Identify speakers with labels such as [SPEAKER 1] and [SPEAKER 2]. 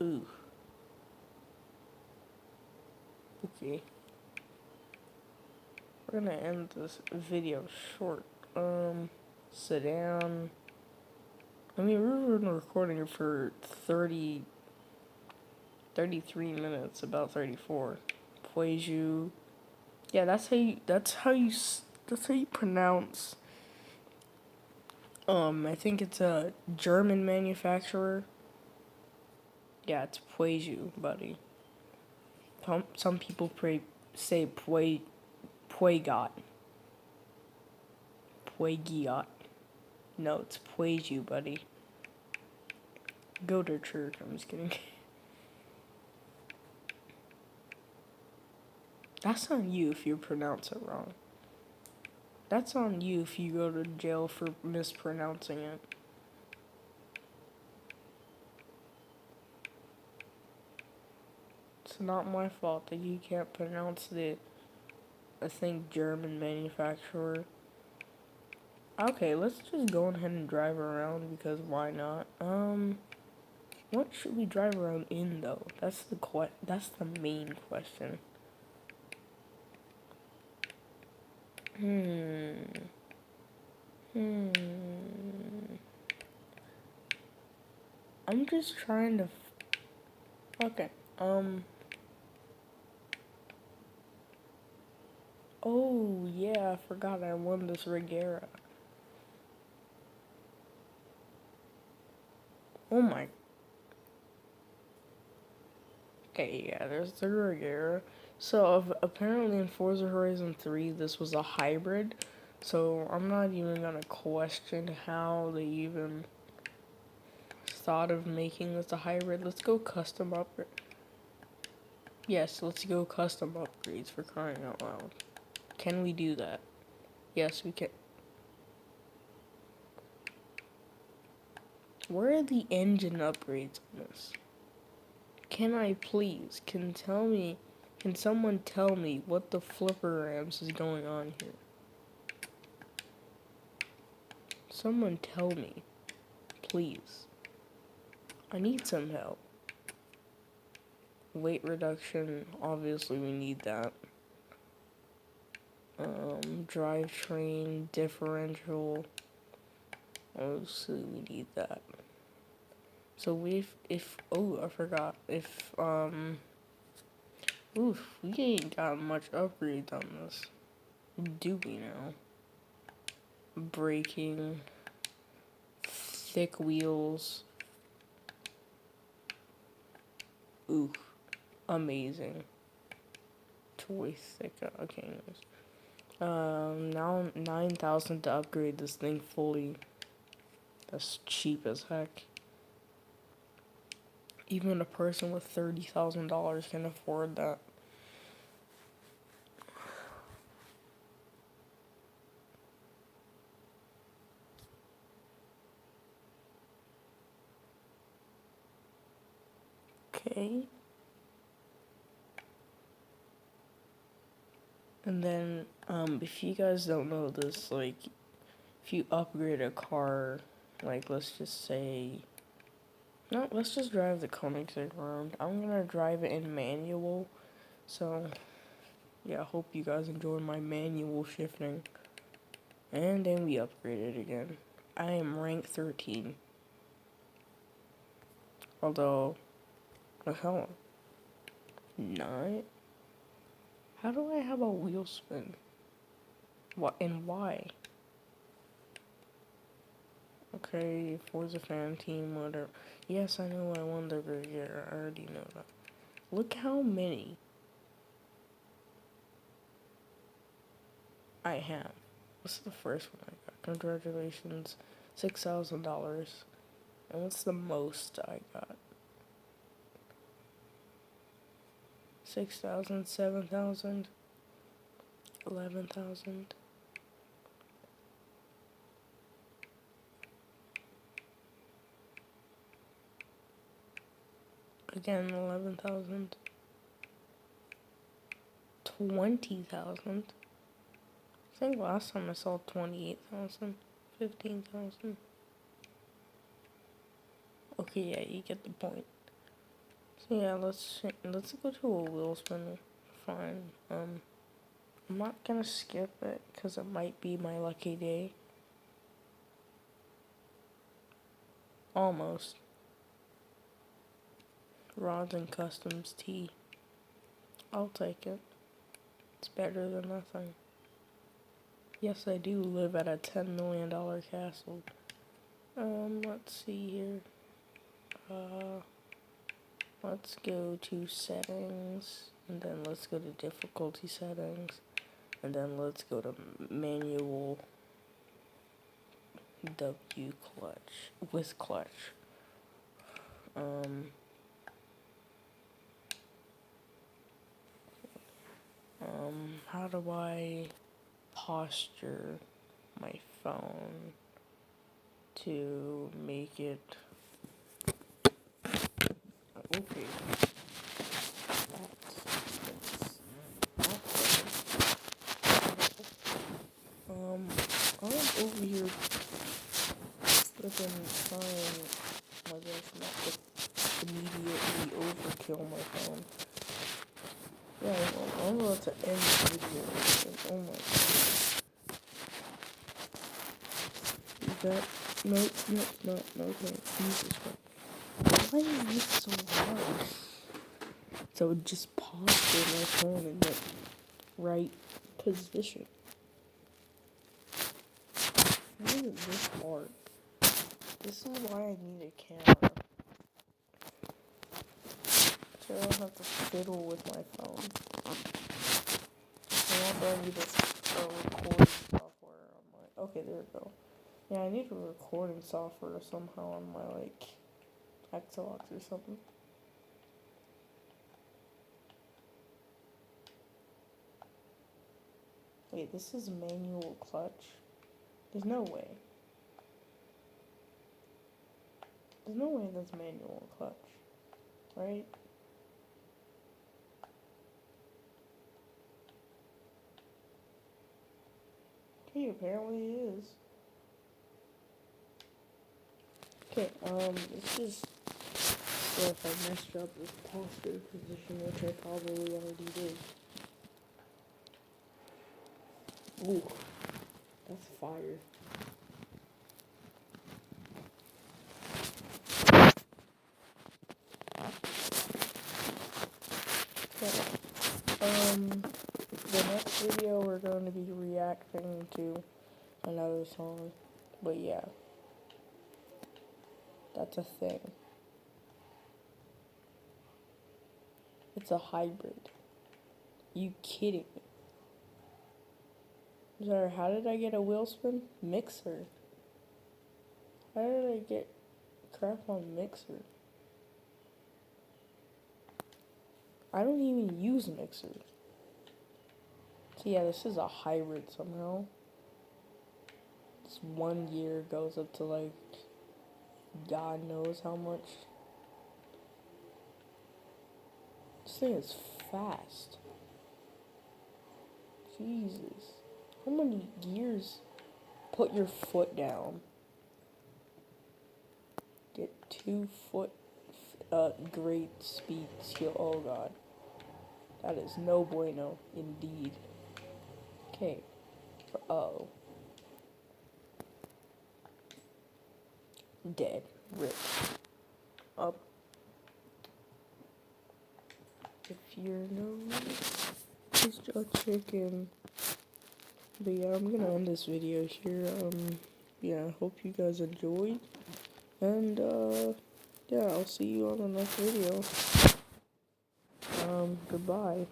[SPEAKER 1] Ooh. Okay. We're gonna end this video short. Sit down. I mean, we've been recording it for 33 minutes, about 34. Poiju. Yeah, that's how you pronounce. I think it's a German manufacturer. Yeah, it's Poiju, buddy. Some people say Puegot. Puegiot. No, it's Poiju, buddy. Go to church. I'm just kidding. That's on you if you pronounce it wrong. That's on you if you go to jail for mispronouncing it. It's not my fault that you can't pronounce I think, German manufacturer. Okay, let's just go ahead and drive around because why not? What should we drive around in though? That's the main question. I'm just trying to. Okay. Oh yeah, I forgot I won this Regera. Oh my. Okay, yeah, there's the Regera. So apparently in Forza Horizon 3, this was a hybrid. So I'm not even gonna question how they even thought of making this a hybrid. Let's go custom upgrade. Yes, let's go custom upgrades for crying out loud. Can we do that? Yes, we can. Where are the engine upgrades on this? Can someone tell me what the flipper ramps is going on here? Someone tell me, please. I need some help. Weight reduction, obviously we need that. Drivetrain, differential, obviously we need that. So I forgot, we ain't got much upgrades on this. Do we now? Braking, thick wheels. Ooh, amazing. Toy thick, okay. Now 9,000 to upgrade this thing fully. That's cheap as heck. Even a person with $30,000 can afford that. Okay. And then, if you guys don't know this, like, if you upgrade a car, like, let's just say, no, let's just drive the Koenigsegg around. I'm gonna drive it in manual, so, yeah, I hope you guys enjoy my manual shifting. And then we upgrade it again. I am rank 13. Although, the hell, 9? How do I have a wheel spin? What and why? Okay, Forza fan team, whatever. Yes, I know I won the Reggae. I already know that. Look how many I have. What's the first one I got? Congratulations, $6,000. And what's the most I got? 6,000, 7,000, 11,000. Again, 11,000. 20,000. I think last time I saw 28,000. 15,000. Okay, yeah, you get the point. So yeah, let's go to a wheel spin. Fine. I'm not gonna skip it because it might be my lucky day. Almost. Rods and Customs T. I'll take it. It's better than nothing. Yes, I do live at a $10 million castle. Let's see here. Let's go to settings, and then let's go to difficulty settings, and then let's go to manual W clutch, with clutch. How do I posture my phone to make it okay? I'm over here flipping trying my best not to immediately overkill my phone. Yeah, I'm about to end the video. Oh my god. Is that? Nope, no, Jesus Christ. Why is this so hard? So just posture my phone in the right position. Why is it this hard? This is why I need a camera. So I don't have to fiddle with my phone. And also I need a recording software on my... Okay, there we go. Yeah, I need a recording software somehow on my, like, Xbox or something. Wait, this is manual clutch? There's no way. There's no way that's manual clutch. Right? Okay, apparently it is. Okay, let's just... So if I messed up this posture position, which I probably already did. Ooh, that's fire. Okay. The next video we're going to be reacting to another song. But yeah, that's a thing. It's a hybrid. You kidding me? Sorry, how did I get a wheel spin? Mixer. How did I get crap on Mixer? I don't even use Mixer. So yeah, this is a hybrid somehow. This 1 year goes up to like, God knows how much. This thing is fast. Jesus. How many gears? Put your foot down. Get 2 foot, great speed skill. Oh god. That is no bueno, indeed. Okay. Uh-oh. Dead. Rip. Up. If you're no just a chicken. But yeah, I'm gonna end this video here. Yeah, hope you guys enjoyed. And, yeah, I'll see you on the next video. Goodbye.